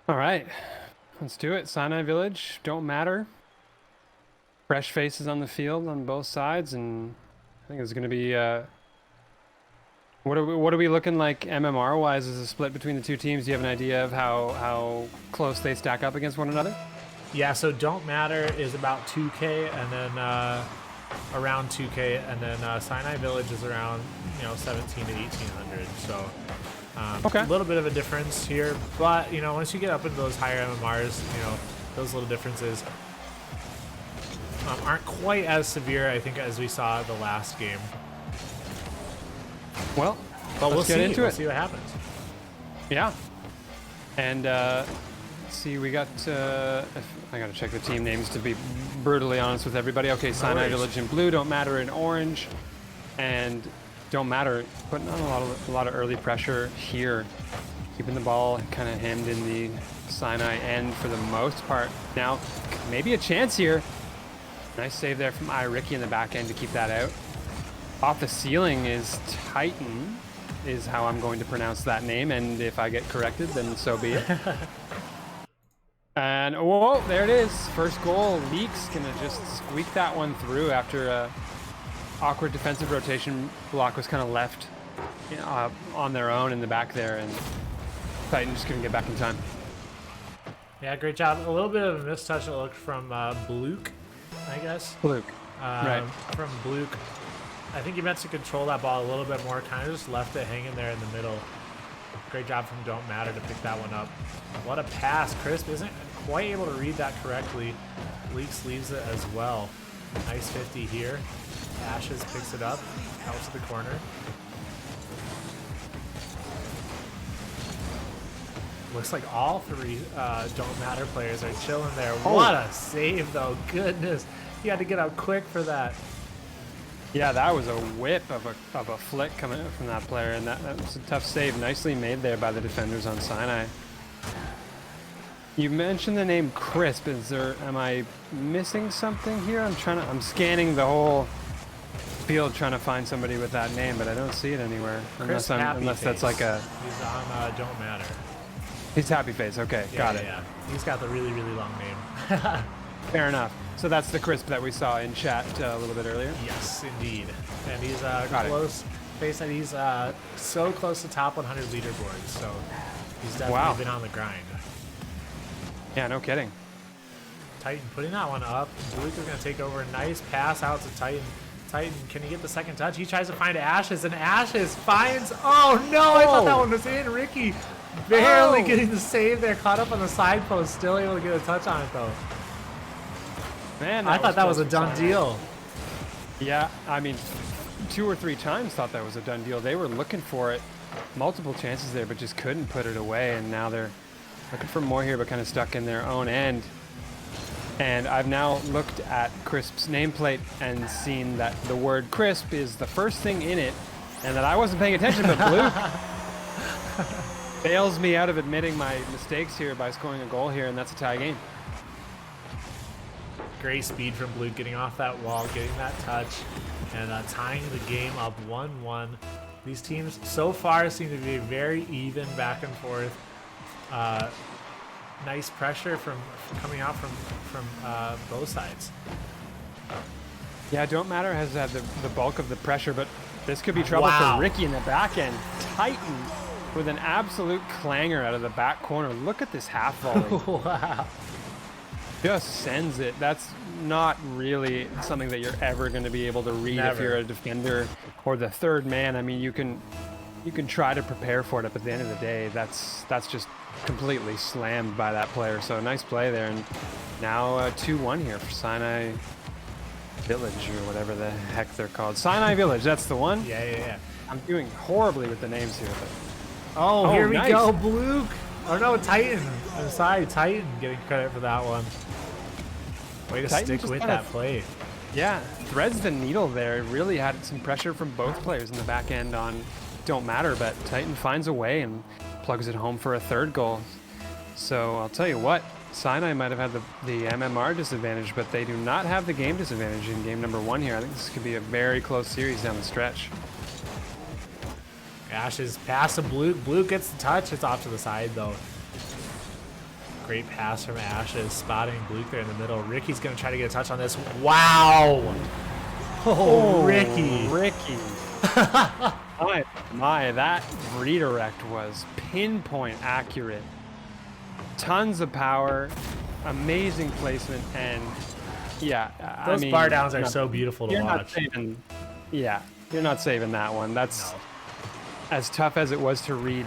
All right, let's do it. Sinai Village, don't matter. Fresh faces on the field on both sides, and I think it's going to be. What are we looking like MMR wise as a split between the two teams? Do you have an idea of how close they stack up against one another? Yeah, so Don't Matter is about 2K, and then around 2K, and then Sinai Village is around 17 to 1800. So Okay. a little bit of a difference here, but once you get up into those higher MMRs, those little differences aren't quite as severe, I think, as we saw the last game. Well, But let's get into We'll it. see what happens. Yeah. And let's see, we got. I gotta check the team names to be brutally honest with everybody. Okay, Sinai worries. Village in blue, don't matter in orange, and don't matter putting on a lot of early pressure here, keeping the ball kind of hemmed in the Sinai end for the most part. Now, maybe a chance here. Nice save there from iRicky in the back end to keep that out. Off the ceiling is Titan, is how I'm going to pronounce that name, and if I get corrected, then so be it. And whoa, there it is. First goal. Leaks gonna just squeak that one through after a awkward defensive rotation block was kind of left on their own in the back there, and Titan just couldn't get back in time. Yeah, great job. A little bit of a mistouch, it looked from Bluke, I guess. Fluke. Right. From Bluke. I think he meant to control that ball a little bit more, kind of just left it hanging there in the middle. Great job from Don't Matter to pick that one up. What a pass. Crisp isn't quite able to read that correctly. Leaks leaves it as well. Nice 50 here. Ashes picks it up, out to the corner. Looks like all three Don't Matter players are chilling there. Oh. What a save, though. Goodness. He had to get up quick for that. Yeah, that was a whip of a flick coming out from that player, and that was a tough save. Nicely made there by the defenders on Sinai. You mentioned the name Crisp. Am I missing something here? I'm scanning the whole field trying to find somebody with that name, but I don't see it anywhere. Unless that's like a. He's on Don't Matter. He's Happy Face. Okay, got it. Yeah. He's got the really, really long name. Fair enough. So that's the Crisp that we saw in chat a little bit earlier. Yes, indeed. And he's close. Face that he's so close to top 100 leaderboards. So he's definitely been on the grind. Yeah, no kidding. Titan putting that one up. Bluke is going to take over. Nice pass out to Titan. Titan, can he get the second touch? He tries to find Ashes, and Ashes finds. Oh no! I thought that one was in. Ricky barely getting the save there. Caught up on the side post. Still able to get a touch on it though. Man, I thought that was a done deal. Yeah, I mean, 2 or 3 times thought that was a done deal. They were looking for it, multiple chances there, but just couldn't put it away. And now they're looking for more here, but kind of stuck in their own end. And I've now looked at Crisp's nameplate and seen that the word Crisp is the first thing in it, and that I wasn't paying attention, but Blue bails me out of admitting my mistakes here by scoring a goal here, and that's a tie game. Great speed from Blue, getting off that wall, getting that touch, and tying the game up 1-1. These teams so far seem to be very even back and forth. Nice pressure from coming out from both sides. Yeah, Don't Matter has had the bulk of the pressure, but this could be trouble for Ricky in the back end. Titan with an absolute clanger out of the back corner. Look at this half volley. Wow. Just sends it. That's not really something that you're ever going to be able to read if you're a defender or the third man. I mean, you can try to prepare for it, but at the end of the day, that's just completely slammed by that player. So nice play there, and now 2-1 here for Sinai Village or whatever the heck they're called. Sinai Village, that's the one. Yeah. I'm doing horribly with the names here, but here we go, Bluke. Or no, Titan. I'm sorry, Titan getting credit for that one. Way to stick with that play. Yeah, threads the needle there. Really had some pressure from both players in the back end on Don't Matter, but Titan finds a way and plugs it home for a third goal. So I'll tell you what, Sinai might have had the MMR disadvantage, but they do not have the game disadvantage in game number 1 here. I think this could be a very close series down the stretch. Ashes pass to Blue. Blue gets the touch. It's off to the side, though. Great pass from Ashes, spotting Luke there in the middle. Ricky's going to try to get a touch on this. Wow! Oh, Ricky. Ricky. my, that redirect was pinpoint accurate. Tons of power, amazing placement, and yeah, those I mean, bar downs are so beautiful to watch. You're not saving that one. That's as tough as it was to read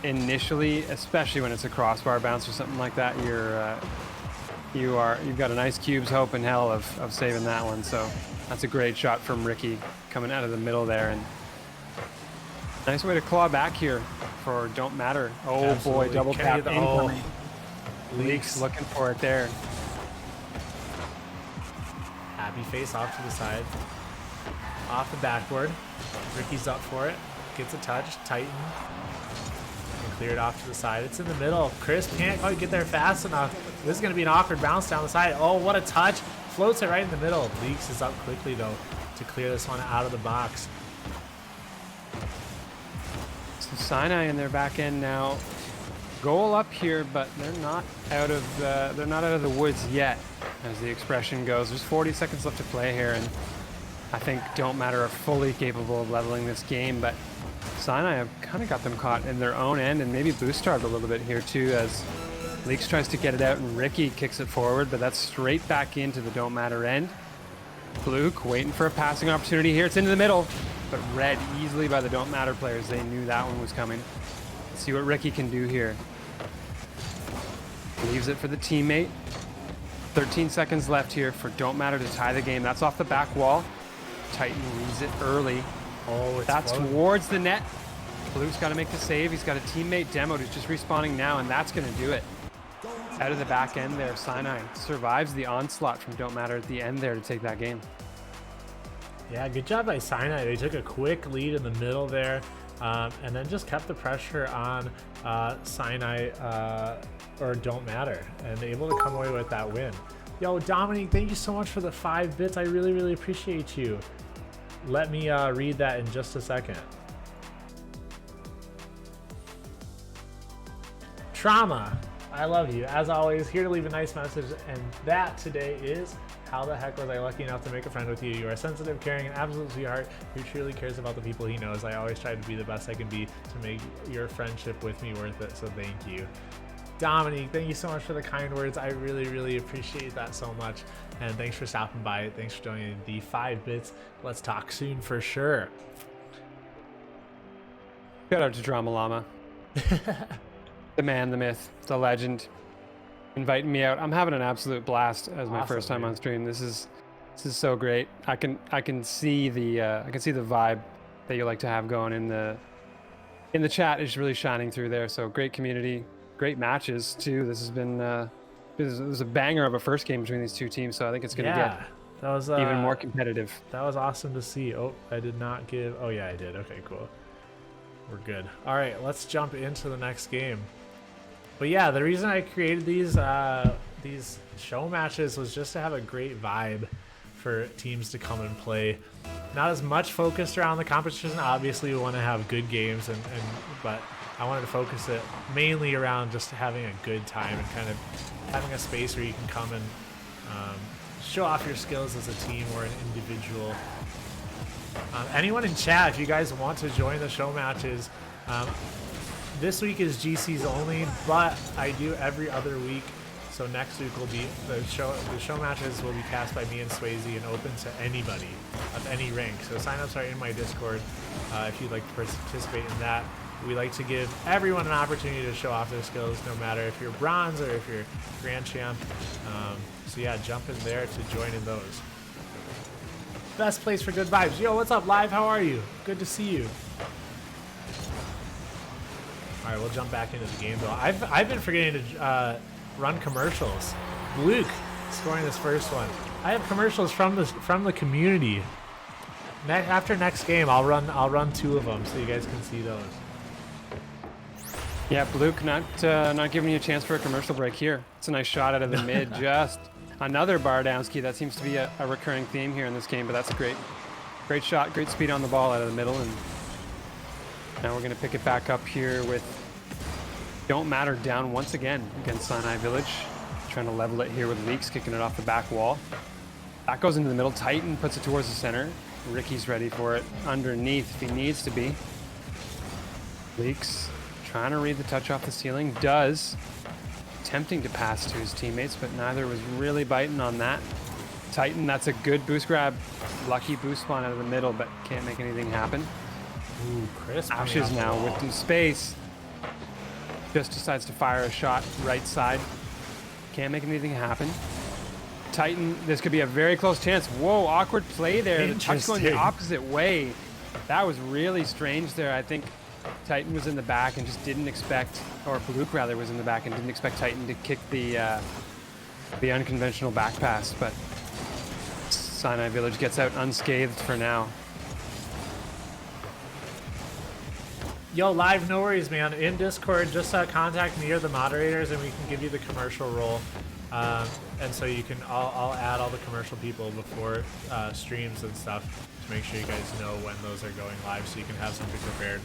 initially, especially when it's a crossbar bounce or something like that. You've got an ice cube's hope in hell of saving that one. So that's a great shot from Ricky coming out of the middle there, and nice way to claw back here for Don't Matter. Oh Absolutely. Boy, double tap incoming. Leaks looking for it there. Happy face off to the side. Off the backboard. Ricky's up for it. Gets a touch. Tighten. And clear it off to the side. It's in the middle. Chris can't quite get there fast enough. This is going to be an awkward bounce down the side. Oh, what a touch. Floats it right in the middle. Leaks is up quickly, though, to clear this one out of the box. So Sinai in their back end now. Goal up here, but they're not out of the woods yet, as the expression goes. There's 40 seconds left to play here, and I think Don't Matter are fully capable of leveling this game, but Sinai have kind of got them caught in their own end, and maybe boost starved a little bit here too, as Leaks tries to get it out and Ricky kicks it forward, but that's straight back into the Don't Matter end. Fluke waiting for a passing opportunity here. It's into the middle, but read easily by the Don't Matter players. They knew that one was coming. Let's see what Ricky can do here. Leaves it for the teammate. 13 seconds left here for Don't Matter to tie the game. That's off the back wall. Titan reads it early. Oh, that's towards the net. Fluke's got to make the save. He's got a teammate demoed who's just respawning now, and that's going to do it. Out of the back end there, Sinai survives the onslaught from Don't Matter at the end there to take that game. Yeah, good job by Sinai. They took a quick lead in the middle there, and then just kept the pressure on Sinai or Don't Matter, and able to come away with that win. Yo, Dominique, thank you so much for the 5 bits. I really, really appreciate you. Let me read that in just a second. Trauma, I love you. As always, here to leave a nice message, and that today is: how the heck was I lucky enough to make a friend with you? You are sensitive, caring, and absolute sweetheart who truly cares about the people he knows. I always try to be the best I can be to make your friendship with me worth it, so thank you. Dominique, thank you so much for the kind words. I really, really appreciate that so much. And thanks for stopping by. Thanks for joining the 5 bits. Let's talk soon for sure. Shout out to TraumaLlama. The man, the myth, the legend, inviting me out. I'm having an absolute blast as my first time on stream. This is so great. I can see the vibe that you like to have going in the chat is really shining through there. So great community, great matches too. This has been it was a banger of a first game between these two teams. So I think it's going to get that was even more competitive. That was awesome to see. Oh, I did not give. Oh yeah, I did. Okay, cool. We're good. All right, let's jump into the next game. But yeah, the reason I created these show matches was just to have a great vibe for teams to come and play. Not as much focused around the competition. Obviously, we want to have good games, but I wanted to focus it mainly around just having a good time and kind of having a space where you can come and show off your skills as a team or an individual. Anyone in chat, if you guys want to join the show matches, this week is GCs only, but I do every other week. So next week will be the show matches will be cast by me and Swayze and open to anybody of any rank. So signups are in my Discord if you'd like to participate in that. We like to give everyone an opportunity to show off their skills, no matter if you're bronze or if you're grand champ. So yeah, jump in there to join in those. Best place for good vibes. Yo, what's up, Live? How are you? Good to see you. All right, we'll jump back into the game, though. I've been forgetting to run commercials. Luke scoring this first one. I have commercials from the community. After next game, I'll run 2 of them so you guys can see those. Yeah, Luke not giving you a chance for a commercial break here. It's a nice shot out of the mid. Just another bar down ski. That seems to be a recurring theme here in this game, but that's a great shot, great speed on the ball out of the middle. And now we're going to pick it back up here with Don't Matter down once again against Sinai Village. Trying to level it here with Leaks, kicking it off the back wall. That goes into the middle. Titan puts it towards the center. Ricky's ready for it underneath if he needs to be. Leaks trying to read the touch off the ceiling. Does. Attempting to pass to his teammates, but neither was really biting on that. Titan, that's a good boost grab. Lucky boost spawn out of the middle, but can't make anything happen. Ooh, Chris. Ashes now with some space. Just decides to fire a shot right side. Can't make anything happen. Titan, this could be a very close chance. Whoa, awkward play there. The touch going the opposite way. That was really strange there. I think Titan was in the back and just didn't expect, or Bluk rather was in the back and didn't expect Titan to kick the unconventional back pass, but Sinai Village gets out unscathed for now. Yo, live, no worries, man. In Discord, just contact me or the moderators, and we can give you the commercial role. And so you can, I'll add all the commercial people before streams and stuff to make sure you guys know when those are going live, so you can have something prepared.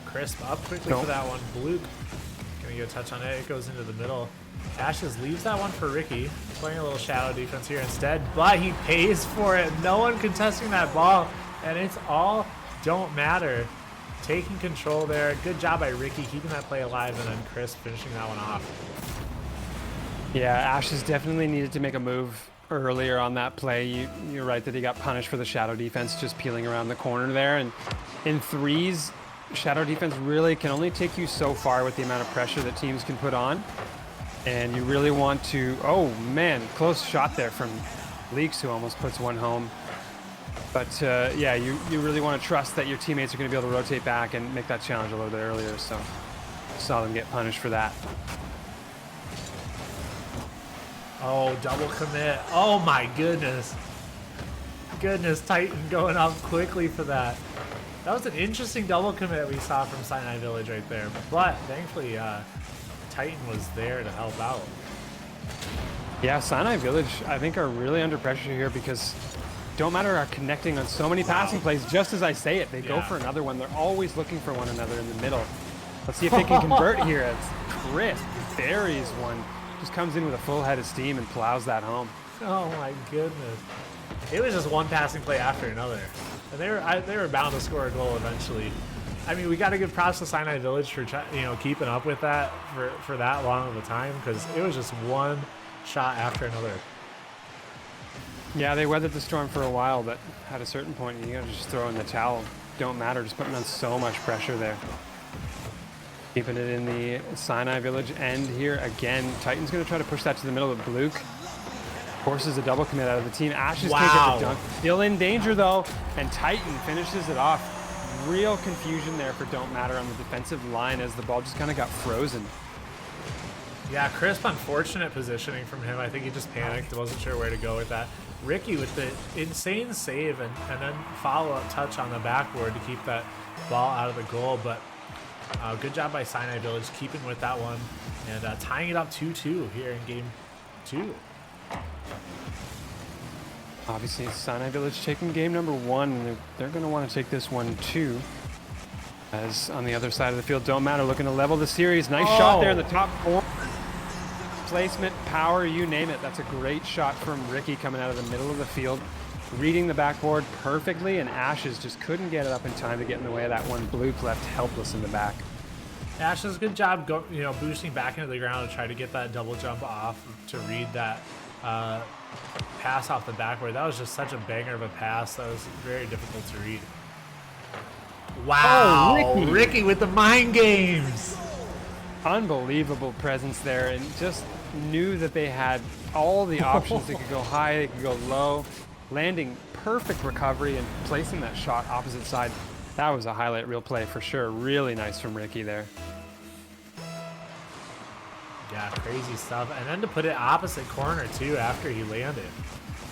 Crisp up quickly for that one. Bluk gonna get a touch on it. It goes into the middle. Ashes leaves that one for Ricky. Playing a little shadow defense here instead, but he pays for it. No one contesting that ball, and it's all Don't Matter. Taking control there. Good job by Ricky keeping that play alive, and then Chris finishing that one off. Yeah, Ashes definitely needed to make a move earlier on that play. You're right that he got punished for the shadow defense just peeling around the corner there, and in threes, shadow defense really can only take you so far with the amount of pressure that teams can put on. And you really want to, oh man, close shot there from Leaks, who almost puts one home. But yeah, you really want to trust that your teammates are going to be able to rotate back and make that challenge a little bit earlier. So saw them get punished for that. Oh, double commit. Oh my goodness. Goodness, Titan going up quickly for that. That was an interesting double commit we saw from Sinai Village right there. But thankfully, Titan was there to help out. Yeah, Sinai Village, I think, are really under pressure here because Don't Matter are connecting on so many passing plays. Just as I say it, they go for another one. They're always looking for one another in the middle. Let's see if they can convert here. It's Crisp buries one. Just comes in with a full head of steam and plows that home. Oh my goodness. It was just one passing play after another. And they were bound to score a goal eventually. I mean, we got to give props to Sinai Village for keeping up with that for that long of a time, because it was just one shot after another. Yeah, they weathered the storm for a while, but at a certain point, you gotta just throw in the towel. Don't Matter, just putting on so much pressure there. Keeping it in the Sinai Village end here again. Titan's gonna try to push that to the middle of Bluk. Forces a double commit out of the team. Ashes can't get the dunk. Still in danger though, and Titan finishes it off. Real confusion there for Don't Matter on the defensive line as the ball just kind of got frozen. Yeah, Crisp, unfortunate positioning from him. I think he just panicked. Wasn't sure where to go with that. Ricky with the insane save and then follow-up touch on the backboard to keep that ball out of the goal. But good job by Sinai Village keeping with that one and tying it up 2-2 here in game 2. Obviously, Sinai Village taking game number 1, and they're going to want to take this one too. As on the other side of the field, Don't Matter looking to level the series. Nice shot there in the top corner. Placement, power, you name it. That's a great shot from Ricky coming out of the middle of the field. Reading the backboard perfectly, and Ashes just couldn't get it up in time to get in the way of that one. Bluk left helpless in the back. Ashes, good job boosting back into the ground to try to get that double jump off to read that pass off the backboard. That was just such a banger of a pass. That was very difficult to read. Wow, oh, Ricky with the mind games. Unbelievable presence there, and just knew that they had all the options. They could go high, they could go low. Landing perfect recovery and placing that shot opposite side. That was a highlight reel play for sure. Really nice from Ricky there. Yeah, crazy stuff. And then to put it opposite corner too after he landed.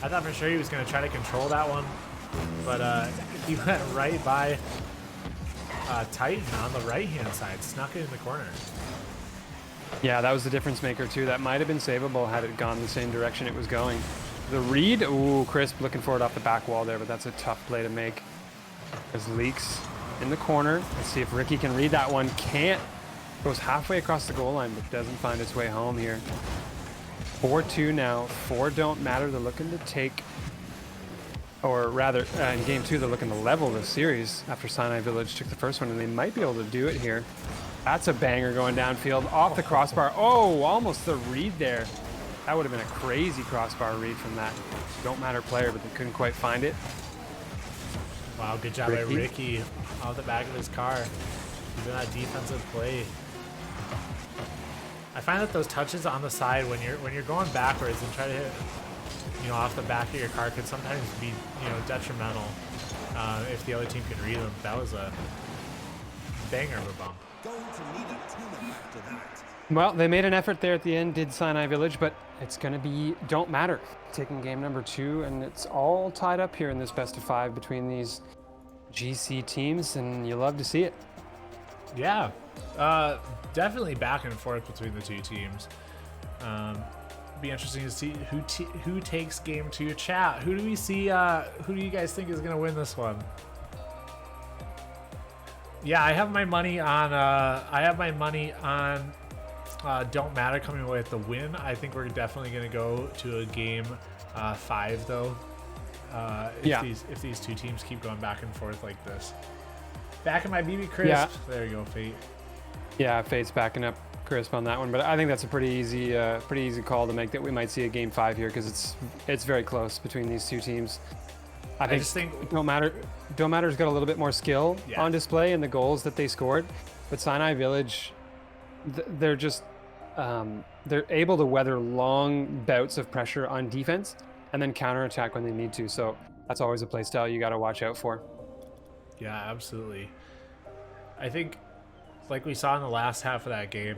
I thought for sure he was going to try to control that one, but he went right by Titan on the right-hand side, snuck it in the corner. Yeah, that was the difference maker too. That might have been savable had it gone the same direction it was going. The read, ooh, Crisp looking for it off the back wall there, but that's a tough play to make. There's Leaks in the corner. Let's see if Ricky can read that one. Can't. Goes halfway across the goal line, but doesn't find its way home here. 4-2 now. 4 don't matter. They're looking to take, or rather, in game 2, they're looking to level the series after Sinai Village took the first one, and they might be able to do it here. That's a banger going downfield off the crossbar. Oh, almost the read there. That would have been a crazy crossbar read from that don't matter player, but they couldn't quite find it. Wow, good job by Ricky off the back of his car. He's doing that defensive play. I find that those touches on the side when you're going backwards and try to hit, off the back of your car could sometimes be, detrimental if the other team can read them. That was a banger of a bump. Well, they made an effort there at the end, did Sinai Village, but it's going to be don't matter. Taking game number 2, and it's all tied up here in this best of 5 between these GC teams, and you love to see it. Yeah, definitely back and forth between the two teams. Be interesting to see who takes game 2. Chat, who do we see? Who do you guys think is going to win this one? Yeah, I have my money on. Don't matter coming away with the win. I think we're definitely going to go to a game 5 though. If these two teams keep going back and forth like this. Back in my BB Crisp. Yeah. There you go, Fate. Yeah, Fate's backing up Crisp on that one, but I think that's a pretty easy call to make, that we might see a game 5 here, because it's very close between these two teams. I just think don't matter's got a little bit more skill on display in the goals that they scored, but Sinai Village, they're just they're able to weather long bouts of pressure on defense and then counterattack when they need to. So that's always a play style you got to watch out for. Yeah, absolutely. I think, like we saw in the last half of that game,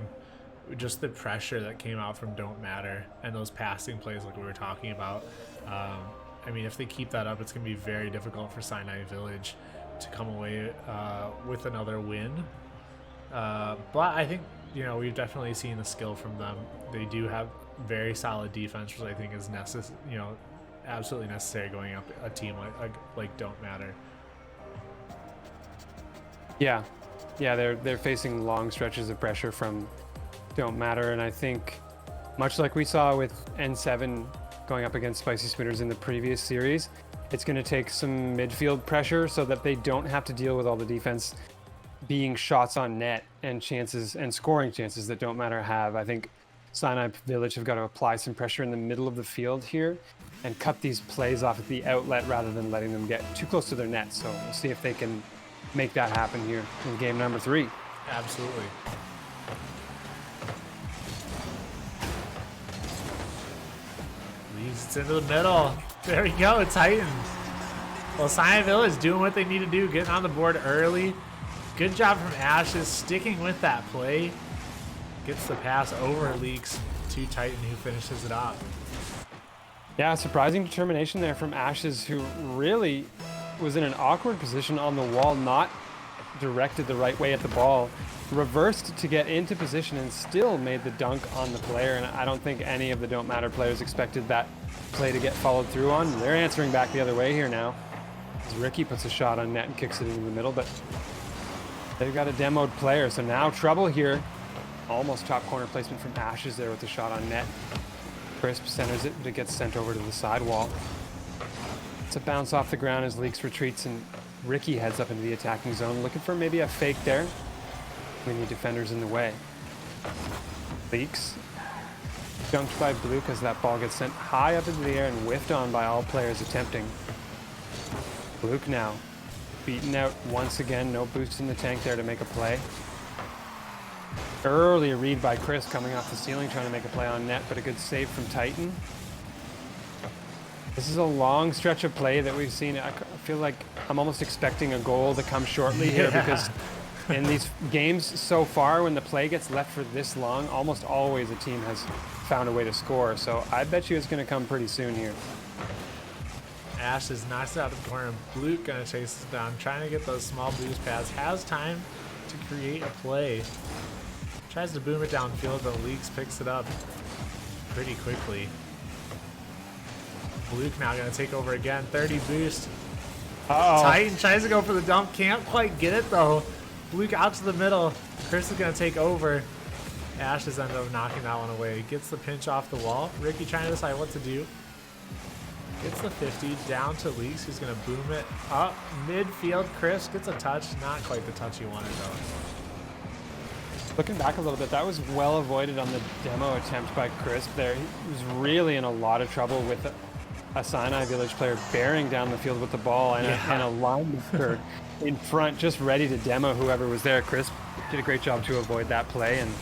just the pressure that came out from Don't Matter and those passing plays like we were talking about. I mean, if they keep that up, it's going to be very difficult for Sinai Village to come away with another win. But I think, we've definitely seen the skill from them. They do have very solid defense, which I think is absolutely necessary going up a team like Don't Matter. Yeah, they're facing long stretches of pressure from Don't Matter, and I think much like we saw with N7 going up against Spicy Spinners in the previous series, it's going to take some midfield pressure so that they don't have to deal with all the defense being shots on net and chances and scoring chances that Don't Matter have. I think Sinai Village have got to apply some pressure in the middle of the field here and cut these plays off at the outlet rather than letting them get too close to their net. So we'll see if they can make that happen here in game number 3. Absolutely. Leaves it into the middle. There we go, Titans. Well, Sinai Village doing what they need to do, getting on the board early. Good job from Ashes, sticking with that play. Gets the pass over Leaks to Titan, who finishes it off. Yeah, surprising determination there from Ashes, who really was in an awkward position on the wall, not directed the right way at the ball, reversed to get into position and still made the dunk on the player. And I don't think any of the Don't Matter players expected that play to get followed through on. They're answering back the other way here now, as Ricky puts a shot on net and kicks it into the middle, but they've got a demoed player, so now trouble here. Almost top corner placement from Ashes there with the shot on net. Crisp centers it, but it gets sent over to the sidewall. It's a bounce off the ground as Leaks retreats, and Ricky heads up into the attacking zone, looking for maybe a fake there. Many defenders in the way. Leaks dunked by Blue as that ball gets sent high up into the air and whiffed on by all players attempting. Luke now beaten out once again. No boost in the tank there to make a play. Early read by Chris coming off the ceiling trying to make a play on net, but a good save from Titan. This is a long stretch of play that we've seen. I feel like I'm almost expecting a goal to come shortly here, because in these games so far, when the play gets left for this long, almost always a team has found a way to score. So I bet you it's going to come pretty soon here. Ashes knocks it out of the corner. Blue gonna chase it down, trying to get those small boost pads. Has time to create a play. Tries to boom it downfield, but Leaks picks it up pretty quickly. Luke now gonna take over again. 30 boost. Uh-oh. Titan tries to go for the dump, can't quite get it though. Luke out to the middle. Chris is gonna take over. Ashes ended up knocking that one away. Gets the pinch off the wall. Ricky trying to decide what to do. Gets the 50 down to Leaks, who's gonna boom it up midfield. Chris gets a touch, not quite the touch he wanted though. Looking back a little bit, that was well avoided on the demo attempt by Crisp there. He was really in a lot of trouble with a Sinai Village player bearing down the field with the ball and, and a linebacker in front just ready to demo whoever was there. Crisp did a great job to avoid that play, and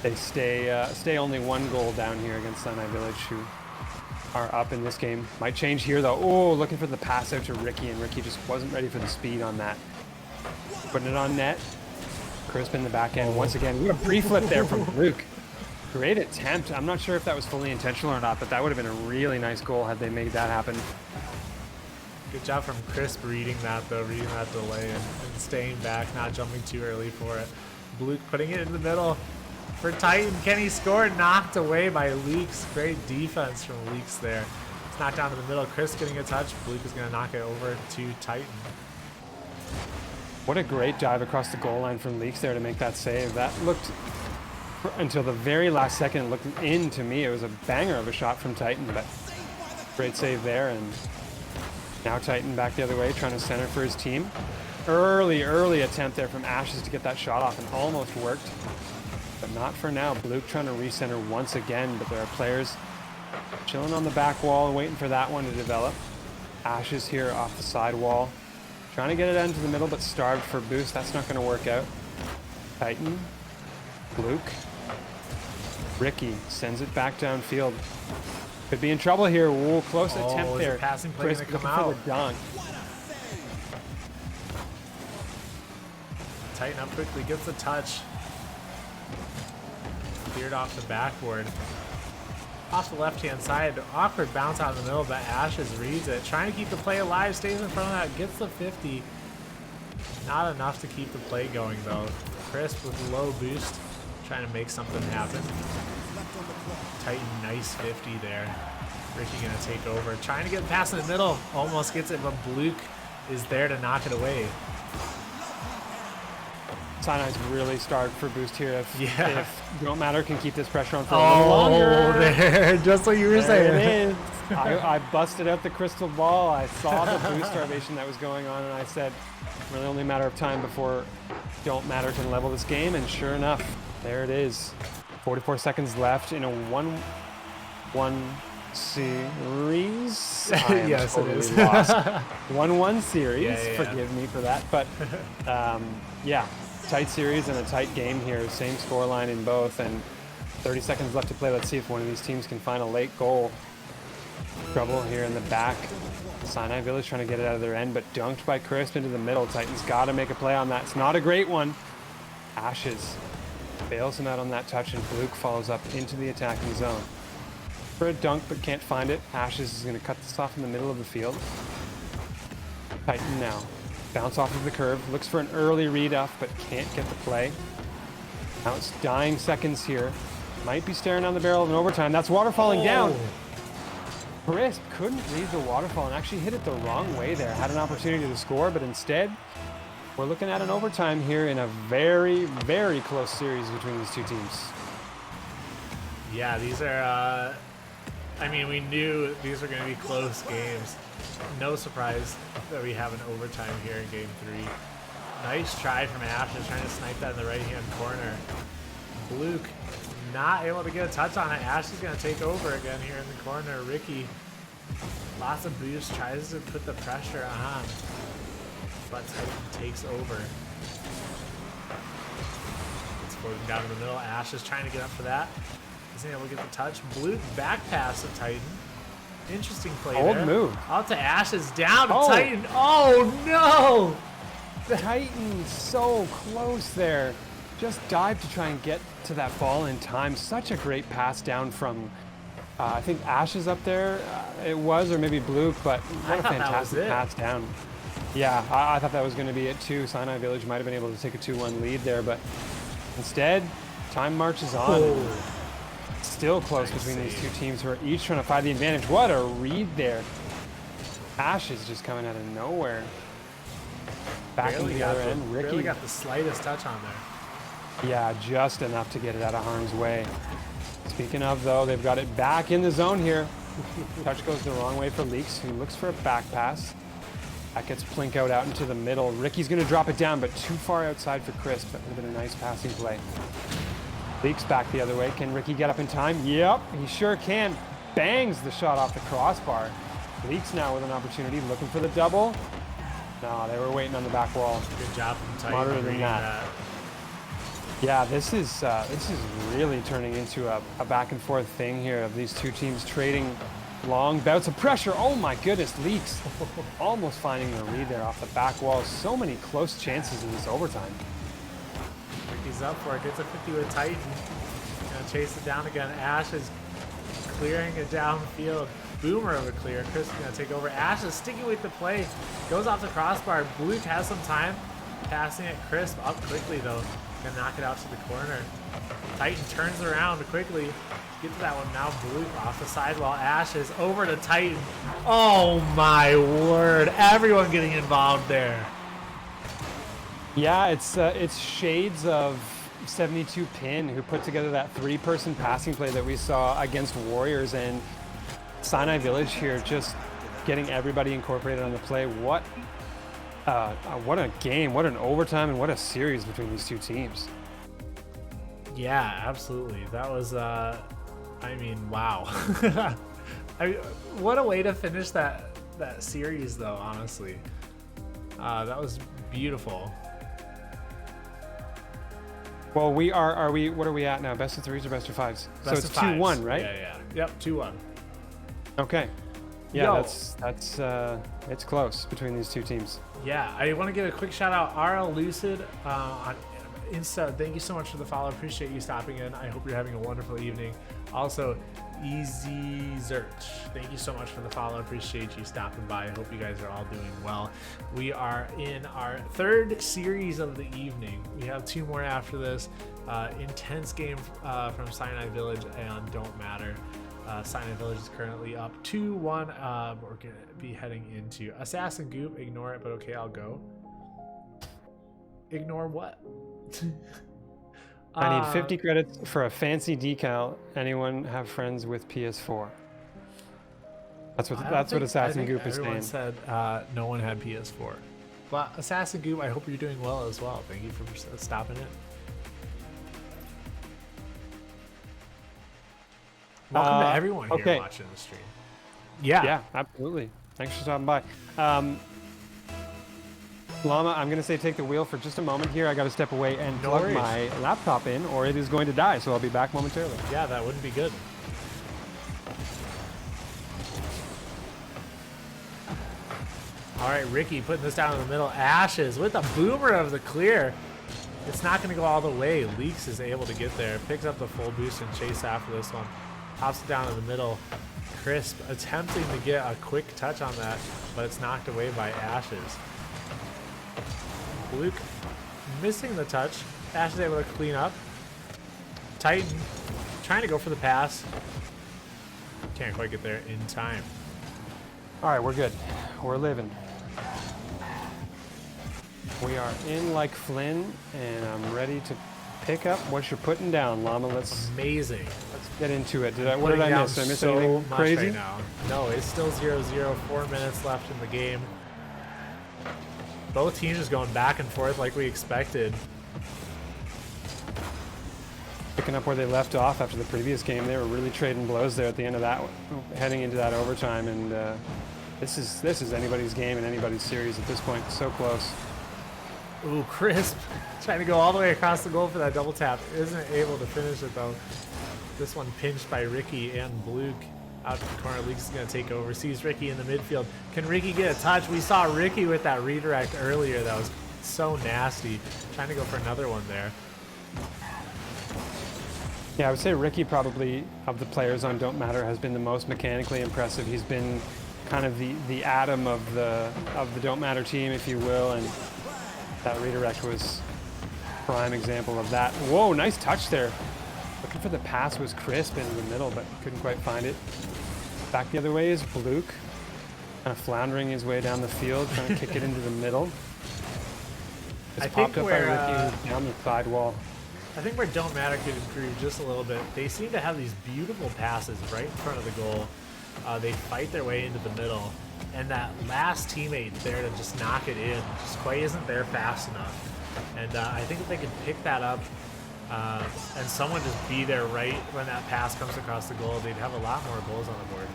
they stay only 1 goal down here against Sinai Village, who are up in this game. Might change here though. Oh, looking for the pass out to Ricky, and Ricky just wasn't ready for the speed on that. Putting it on net. Crisp in the back end once again. What a brief flip there from Luke. Great attempt. I'm not sure if that was fully intentional or not, but that would have been a really nice goal had they made that happen. Good job from Crisp reading that though, reading that delay and staying back, not jumping too early for it. Luke putting it in the middle for Titan. Can he score? Knocked away by Leaks. Great defense from Leaks there. It's knocked down to the middle. Chris getting a touch. Luke is going to knock it over to Titan. What a great dive across the goal line from Leaks there to make that save. That looked, until the very last second, looked in to me. It was a banger of a shot from Titan, but great save there. And now Titan back the other way, trying to center for his team. Early attempt there from Ashes to get that shot off, and almost worked. But not for now. Luke trying to recenter once again, but there are players chilling on the back wall and waiting for that one to develop. Ashes here off the side wall. Trying to get it into the middle, but starved for boost. That's not going to work out. Titan. Luke. Ricky sends it back downfield. Could be in trouble here. Ooh, close attempt there. Passing play Chris going to come looking out. for the dunk. Titan up quickly, gets the touch. Cleared off the backboard. Off the left-hand side, awkward bounce out in the middle, but Ashes reads it. Trying to keep the play alive, stays in front of that, gets the 50. Not enough to keep the play going though. Crisp with low boost, trying to make something happen. Titan, nice 50 there. Ricky gonna take over, trying to get past in the middle, almost gets it, but Luke is there to knock it away. Sinai's really starved for boost here. If Don't Matter can keep this pressure on for a little Oh, longer. there, just what you were saying. It is. I busted out the crystal ball. I saw the boost starvation that was going on, and I said, really only a matter of time before Don't Matter can level this game, and sure enough, there it is. 44 seconds left in a 1-1 series. I am Yes, totally it is. lost. 1-1 series. Yeah. Forgive me for that, but yeah. Tight series and a tight game here. Same scoreline in both, and 30 seconds left to play. Let's see if one of these teams can find a late goal. Trouble here in the back. Sinai Village trying to get it out of their end, but dunked by Crisp into the middle. Titans got to make a play on that. It's not a great one. Ashes bails him out on that touch, and Luke follows up into the attacking zone. For a dunk, but can't find it. Ashes is going to cut this off in the middle of the field. Titan now. Bounce off of the curve, looks for an early read off, but can't get the play. Now it's dying seconds here. Might be staring down the barrel of an overtime. That's water falling down. Crisp couldn't read the waterfall and actually hit it the wrong way there. Had an opportunity to score, but instead, we're looking at an overtime here in a very, very close series between these two teams. Yeah, these are, I mean, we knew these were going to be close games. No surprise that we have an overtime here in game 3. Nice try from Ashes, trying to snipe that in the right-hand corner. Luke not able to get a touch on it. Ash is going to take over again here in the corner. Ricky, lots of boost, tries to put the pressure on, but Titan takes over. It's floating down in the middle. Ash is trying to get up for that. Isn't able to get the touch. Luke back pass to Titan. Interesting play there. Old move. Out to Ashes, down to Titan. Oh no! Titan so close there. Just dived to try and get to that ball in time. Such a great pass down from, I think Ashes up there. It was, or maybe Blue, but what a fantastic pass down. Yeah, I thought that was going to be it too. Sinai Village might have been able to take a 2-1 lead there, but instead, time marches on. Oh. Still close between these two teams who are each trying to find the advantage. What a read there. Ash is just coming out of nowhere. Back into the other end. Ricky Barely got the slightest touch on there. Yeah, just enough to get it out of harm's way. Speaking of, though, they've got it back in the zone here. Touch goes the wrong way for Leaks, who looks for a back pass. That gets Plink out into the middle. Ricky's going to drop it down, but too far outside for Crisp. That would have been a nice passing play. Leaks back the other way. Can Ricky get up in time? Yep, he sure can. Bangs the shot off the crossbar. Leaks now with an opportunity, looking for the double. No, they were waiting on the back wall. Good job from Titan. Smarter than that. Yeah, this is really turning into a back and forth thing here of these two teams trading long bouts of pressure. Oh my goodness, Leaks almost finding the read there off the back wall. So many close chances in this overtime. Ricky's up for it, gets a 50 with Titan. Gonna chase it down again. Ash is clearing it downfield. Boomer of a clear. Chris is gonna take over. Ash is sticking with the play. Goes off the crossbar. Blue has some time. Passing it. Crisp up quickly though. Gonna knock it out to the corner. Titan turns around quickly. Get to that one now. Blue off the sidewall. Ash is over to Titan. Oh my word. Everyone getting involved there. Yeah, it's shades of 72 Pin, who put together that 3-person passing play that we saw against Warriors, and Sinai Village here just getting everybody incorporated on the play. What a game, what an overtime, and what a series between these two teams. Yeah, absolutely. That was, I mean, wow. What a way to finish that series, though, honestly. That was beautiful. Well, what are we at now? Best of 3s or best of 5s? So it's 2-1, right? Yeah. Yep, 2-1. Okay. Yeah, Yo. that's it's close between these two teams. Yeah, I want to give a quick shout out, RL Lucid on Insta. Thank you so much for the follow. Appreciate you stopping in. I hope you're having a wonderful evening. Also, Easy Zerch, thank you so much for the follow. Appreciate you stopping by. I hope you guys are all doing well. We are in our 3rd series of the evening. We have 2 more after this. Intense game from Sinai Village and Don't Matter. Sinai Village is currently up 2-1. We're going to be heading into Assassin Goop. Ignore it, but okay, I'll go. Ignore what? I need 50 credits for a fancy decal. Anyone have friends with PS4? That's what Assassin Goop is saying. Everyone said no one had PS4. But Assassin Goop, I hope you're doing well as well. Thank you for stopping in. Welcome to everyone here watching the stream. Yeah, absolutely. Thanks for stopping by. Llama, I'm going to say take the wheel for just a moment here. I got to step away and plug my laptop in, or it is going to die, so I'll be back momentarily. Yeah, that wouldn't be good. All right, Ricky putting this down in the middle. Ashes with a boomer of the clear. It's not going to go all the way. Leaks is able to get there. Picks up the full boost and chase after this one. Pops it down in the middle. Crisp attempting to get a quick touch on that, but it's knocked away by Ashes. Luke missing the touch. Ash is able to clean up. Titan trying to go for the pass. Can't quite get there in time. All right, we're good. We're living. We are in like Flynn, and I'm ready to pick up what you're putting down, Llama. Let's get into it. What did I miss? Did I miss anything crazy? Right now. No, it's still 0-0. 4 minutes left in the game. Both teams just going back and forth like we expected. Picking up where they left off after the previous game. They were really trading blows there at the end of that one, heading into that overtime. And this is anybody's game and anybody's series at this point. So close. Ooh, Crisp trying to go all the way across the goal for that double tap. Isn't able to finish it though. This one pinched by Ricky and Blue. Out to the corner, Leaks is going to take over. Sees Ricky in the midfield. Can Ricky get a touch? We saw Ricky with that redirect earlier. That was so nasty. Trying to go for another one there. Yeah, I would say Ricky probably, of the players on Don't Matter, has been the most mechanically impressive. He's been kind of the atom of the Don't Matter team, if you will, and that redirect was a prime example of that. Whoa, nice touch there. Looking for the pass was Crisp into the middle, but couldn't quite find it. Back the other way is Bluke. Kind of floundering his way down the field, trying to kick it into the middle. It's I popped think up by where, Ricky down the side wall. I think where Don't Matter could improve just a little bit, they seem to have these beautiful passes right in front of the goal. They fight their way into the middle, and that last teammate there to just knock it in just quite isn't there fast enough. And I think if they could pick that up and someone just be there right when that pass comes across the goal, they'd have a lot more goals on the board.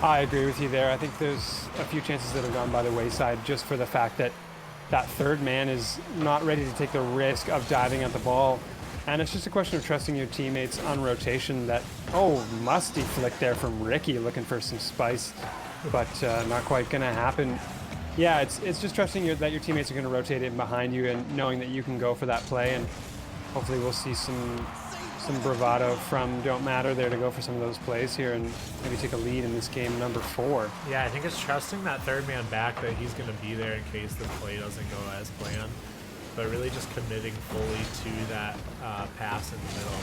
I agree with you there. I think there's a few chances that have gone by the wayside just for the fact that that third man is not ready to take the risk of diving at the ball. And it's just a question of trusting your teammates on rotation that, oh, musty flick there from Ricky looking for some spice, but not quite going to happen. Yeah, it's just trusting that your teammates are going to rotate in behind you and knowing that you can go for that play. And hopefully we'll see some bravado from Don't Matter there to go for some of those plays here and maybe take a lead in this game number 4. Yeah, I think it's trusting that third man back that he's going to be there in case the play doesn't go as planned, but really just committing fully to that pass in the middle.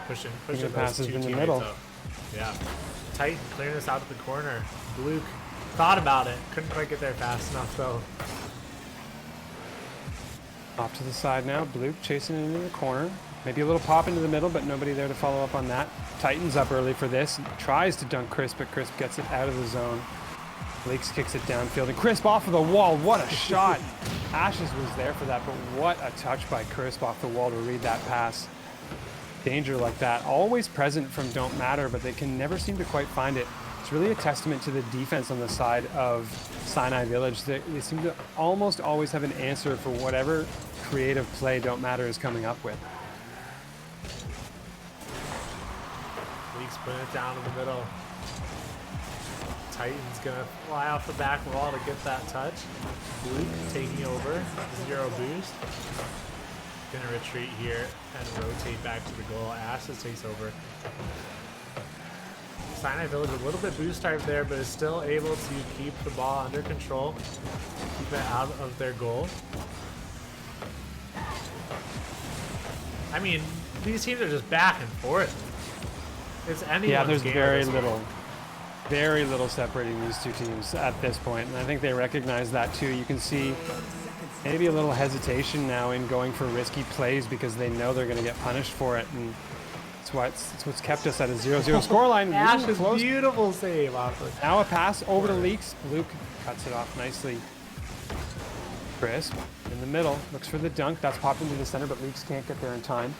Pushing those passes two in the teammates middle. up. Yeah. Titan clearing this out to the corner. Luke thought about it. Couldn't quite get there fast enough though. Off to the side now, Blue chasing it into the corner. Maybe a little pop into the middle, but nobody there to follow up on that. Titans up early for this. Tries to dunk Crisp, but Crisp gets it out of the zone. Leaks kicks it downfield, and Crisp off of the wall. What a shot. Ashes was there for that, but what a touch by Crisp off the wall to read that pass. Danger like that, always present from Don't Matter, but they can never seem to quite find it. It's really a testament to the defense on the side of Sinai Village. They seem to almost always have an answer for whatever creative play Don't Matter is coming up with. Leaks putting it down in the middle. Titan's gonna fly off the back wall to get that touch. Luke taking over, 0 boost. Gonna retreat here and rotate back to the goal. Ashes takes over. Sinai Village a little bit boost type there, but is still able to keep the ball under control, keep it out of their goal. I mean, these teams are just back and forth. It's anyone's Yeah, there's game very little separating these two teams at this point, and I think they recognize that too. You can see maybe a little hesitation now in going for risky plays because they know they're going to get punished for it, and it's what's kept us at a 0-0 scoreline. Ash's beautiful save off it. Now a pass over to Leaks. Luke cuts it off nicely. Crisp in the middle, looks for the dunk. That's popped into the center, but Leaks can't get there in time.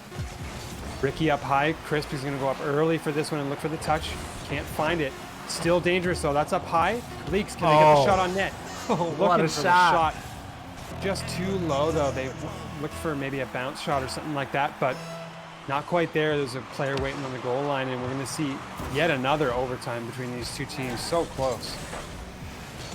Ricky up high. Crisp is going to go up early for this one and look for the touch. Can't find it. Still dangerous though. That's up high. Leaks, can they get the shot on net? What a for shot. The shot. Just too low though. They looked for maybe a bounce shot or something like that, but not quite there. There's a player waiting on the goal line, and we're going to see yet another overtime between these two teams. So close.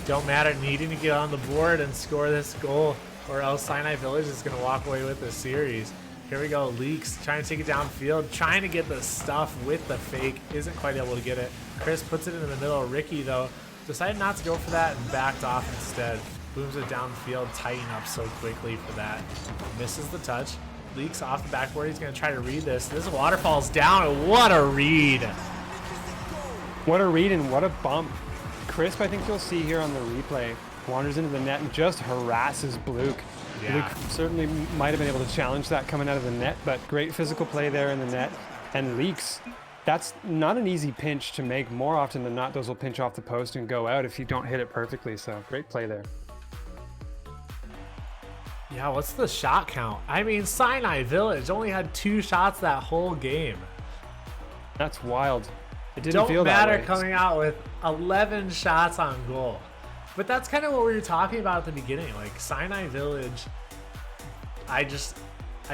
Don't Matter needing to get on the board and score this goal, or else Sinai Village is going to walk away with the series. Here we go. Leaks trying to take it downfield, trying to get the stuff with the fake. Isn't quite able to get it. Chris puts it in the middle. Ricky, though, decided not to go for that and backed off instead. Booms it downfield. Tighten up so quickly for that. Misses the touch. Leaks off the backboard. He's going to try to read this. This waterfall's down. What a read. What a read and what a bump. Crisp, I think you'll see here on the replay, wanders into the net and just harasses Bluke. Yeah. Luke certainly might have been able to challenge that coming out of the net, but great physical play there in the net. And Leaks, that's not an easy pinch to make. More often than not, those will pinch off the post and go out if you don't hit it perfectly. So great play there. Yeah, what's the shot count? I mean, Sinai Village only had 2 shots that whole game. That's wild. It didn't feel Don't that Matter way. coming out with 11 shots on goal. But that's kind of what we were talking about at the beginning. Like, Sinai Village, I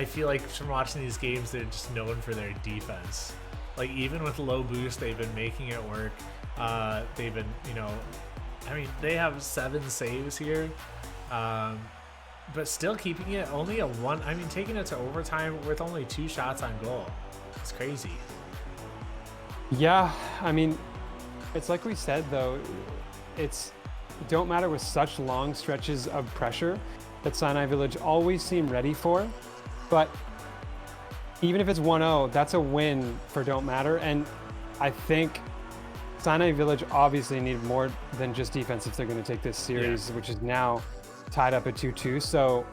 feel like from watching these games, they're just known for their defense. Like, even with low boost, they've been making it work. They've been, I mean, they have 7 saves here. But still keeping it only a 1. I mean, taking it to overtime with only 2 shots on goal. It's crazy. Yeah, I mean, it's like we said, though, Don't Matter with such long stretches of pressure that Sinai Village always seem ready for. But even if it's 1-0, that's a win for Don't Matter. And I think Sinai Village obviously need more than just defense if they're going to take this series, which is now tied up at 2-2. So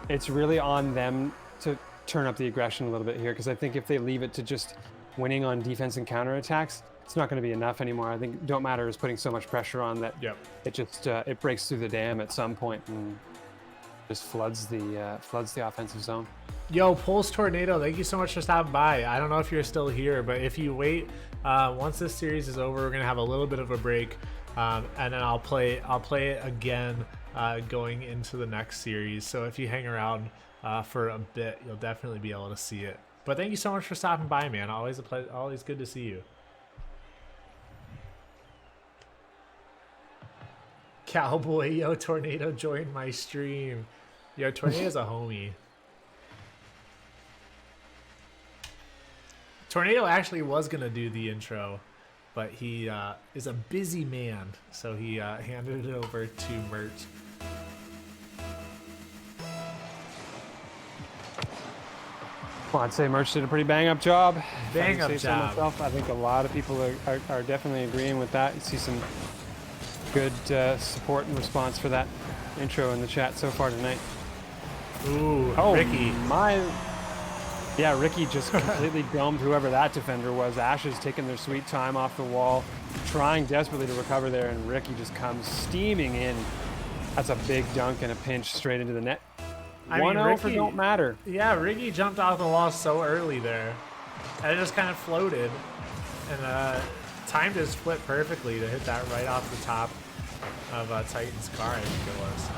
it's really on them to turn up the aggression a little bit here, because I think if they leave it to just winning on defense and counterattacks, it's not going to be enough anymore. I think Don't Matter is putting so much pressure on that it just it breaks through the dam at some point and just floods the offensive zone. Yo, Pulse Tornado, thank you so much for stopping by. I don't know if you're still here, but if you wait, once this series is over, we're gonna have a little bit of a break, and then I'll play it again going into the next series. So if you hang around for a bit, you'll definitely be able to see it. But thank you so much for stopping by, man. Always a pleasure. Always good to see you. Cowboy, yo, Tornado joined my stream. Yo, Tornado's a homie. Tornado actually was going to do the intro, but he is a busy man, so he handed it over to Mert. Well, I'd say Merch did a pretty bang-up job. Bang-up job. Myself, I think a lot of people are definitely agreeing with that. You see some good support and response for that intro in the chat so far tonight. Ooh, oh, Ricky. Yeah, Ricky just completely domed whoever that defender was. Ashes taking their sweet time off the wall, trying desperately to recover there, and Ricky just comes steaming in. That's a big dunk and a pinch straight into the net. 1-0 for Don't Matter. Yeah, Ricky jumped off the wall so early there. And it just kind of floated. And timed his flip perfectly to hit that right off the top of Titan's car, I think it was.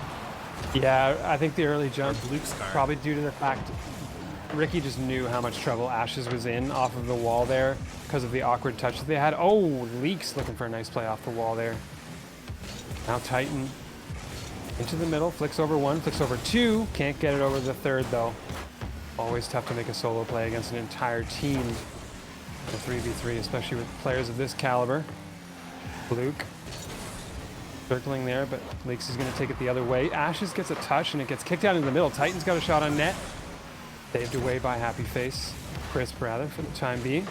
Yeah, I think the early jump, Luke's car. Probably due to the fact Ricky just knew how much trouble Ashes was in off of the wall there because of the awkward touch that they had. Oh, Leaks looking for a nice play off the wall there. Now Titan into the middle, flicks over one, flicks over two. Can't get it over the third though. Always tough to make a solo play against an entire team in a 3v3, especially with players of this caliber. Luke circling there, but Leaks is going to take it the other way. Ashes gets a touch and it gets kicked out into the middle. Titan's got a shot on net. Saved away by Happy Face. Crisp, rather, for the time being.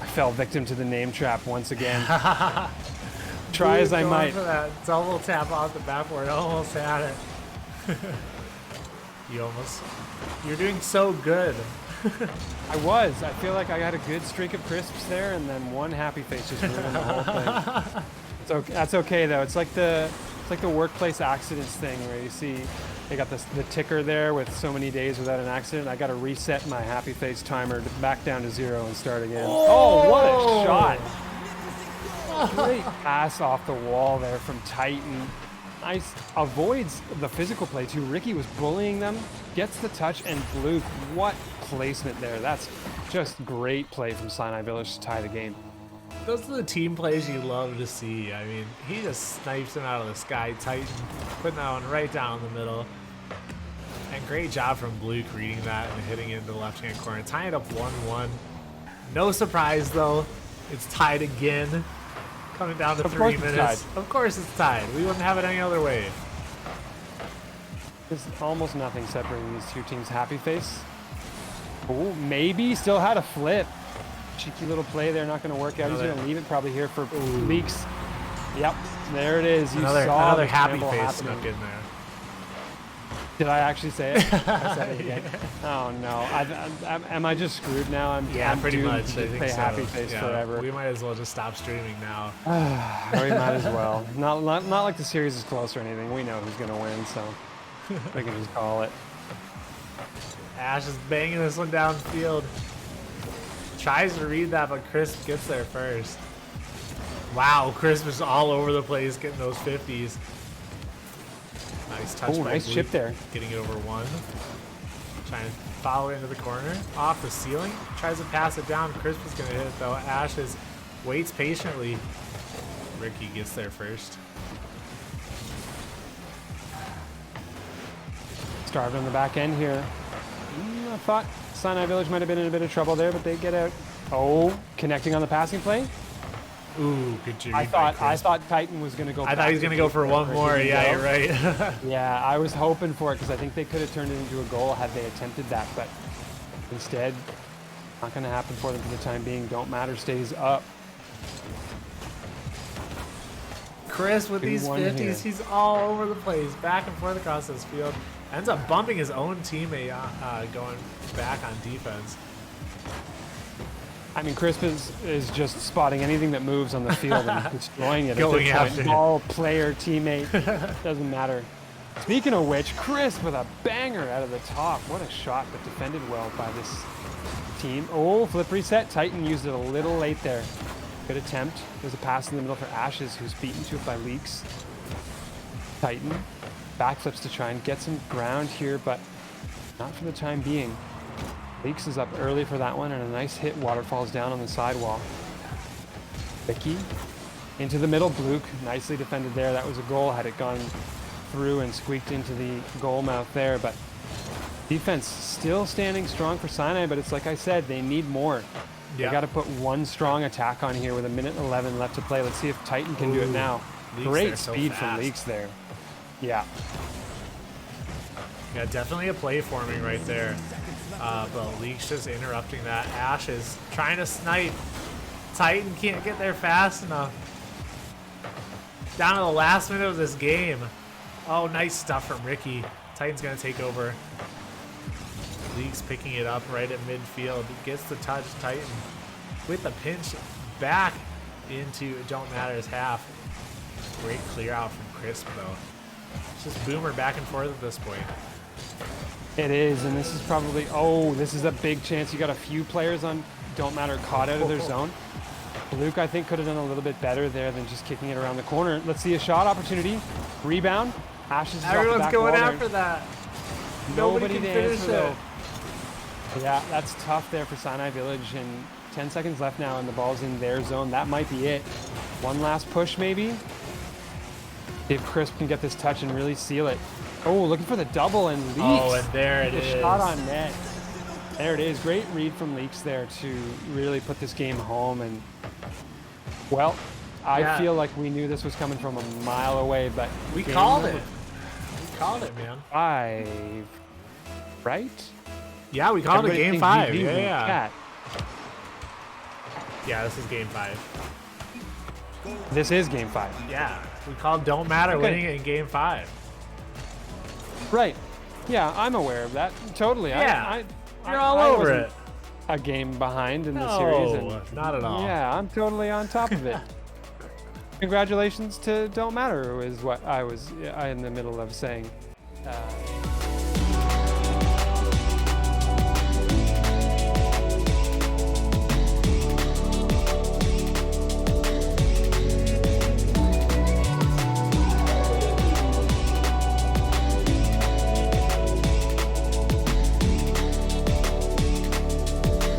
I fell victim to the name trap once again. Try as I might. For that double tap off the backboard. Almost had it. You're doing so good. I was. I feel like I had a good streak of crisps there, and then one Happy Face just ruined the whole thing. So that's okay though. It's like the workplace accidents thing where you see they got the ticker there with so many days without an accident. I got to reset my Happy Face timer back down to 0 and start again. Oh, what a shot! Great pass off the wall there from Titan. Nice, avoids the physical play too. Ricky was bullying them, gets the touch, and Luke, what placement there. That's just great play from Sinai Village to tie the game. Those are the team plays you love to see. I mean, he just snipes him out of the sky. Titan putting that one right down the middle. And great job from Luke reading that and hitting it into the left-hand corner. Tying it up 1-1. No surprise, though. It's tied again. Coming down to 3 minutes. Of course it's tied. We wouldn't have it any other way. There's almost nothing separating these two teams. Happy Face. Oh, maybe still had a flip. Cheeky little play there, not going to work out. He's going to leave it probably here for Leaks. Yep, there it is. You saw another Happy Face snuck in there. Did I actually say it? I said it again. Oh no, am I just screwed now? I'm pretty much. I think so. Happy Face forever. We might as well just stop streaming now. We might as well. Not like the series is close or anything. We know who's going to win, so we can just call it. Ash is banging this one downfield. Tries to read that, but Crisp gets there first. Wow, Crisp is all over the place getting those 50s. Nice touch. Oh, nice chip there. Getting it over one. Trying to follow into the corner. Off the ceiling. Tries to pass it down. Crisp is going to hit it, though. Ash waits patiently. Ricky gets there first. Starved on the back end here. I thought Sinai Village might have been in a bit of trouble there, but they get out. Oh, connecting on the passing play. Ooh, good job. I thought Titan was going to go. I thought he was going to go for one more. Yeah, you're right. Yeah, I was hoping for it because I think they could have turned it into a goal had they attempted that, but instead, not going to happen for them for the time being. Don't Matter stays up. Chris with these 2-1 50s, here. he's all over the place, back and forth across this field. Ends up bumping his own teammate going back on defense. I mean, Crisp is just spotting anything that moves on the field and destroying it. Going At this after point, it. ball, player, teammate, doesn't matter. Speaking of which, Crisp with a banger out of the top. What a shot, but defended well by this team. Oh, flip reset. Titan used it a little late there. Good attempt. There's a pass in the middle for Ashes, who's beaten to it by Leaks. Titan backflips to try and get some ground here, but not for the time being. Leaks is up early for that one, and a nice hit waterfalls down on the sidewall. Vicky into the middle. Bluke nicely defended there. That was a goal had it gone through and squeaked into the goal mouth there, but defense still standing strong for Sinai, but it's like I said, they need more. Yeah. They got to put one strong attack on here with 1:11 left to play. Let's see if Titan can do it now. Leaks Great there so speed from fast. Leaks there. Yeah. Yeah, definitely a play forming right there. But Leaks just interrupting that. Ash is trying to snipe. Titan can't get there fast enough. Down to the last minute of this game. Oh, nice stuff from Ricky. Titan's going to take over. Leaks picking it up right at midfield. Gets the touch. Titan with the pinch back into Don't Matter's half. Great clear out from Crisp, though. It's just Boomer back and forth at this point. It is, and this is probably, oh, this is a big chance. You got a few players on Don't Matter caught out of their zone. Luke, I think, could have done a little bit better there than just kicking it around the corner. Let's see a shot opportunity. Rebound. Ashes is off the Everyone's back going wall after there. that. Nobody can to finish answer, it. though. Yeah, that's tough there for Sinai Village, and 10 seconds left now, and the ball's in their zone. That might be it. One last push, maybe. If Crisp can get this touch and really seal it. Oh, looking for the double, and Leaks. Oh, and there it the is. shot on net. There it is. Great read from Leaks there to really put this game home. And, well, I feel like we knew this was coming from a mile away, but We game called number it. We called it, man. 5, right? Yeah, we called it Everybody game thinks 5. GG Yeah, won yeah. Cat. Yeah, this is game 5. This is game 5. Yeah, we called Don't Matter Okay. winning it in game 5. Right. Yeah, I'm aware of that. Totally. Yeah. You're all over wasn't it. A game behind in the No, series. And not at all. Yeah, I'm totally on top of it. Congratulations to Don't Matter is what I was in the middle of saying.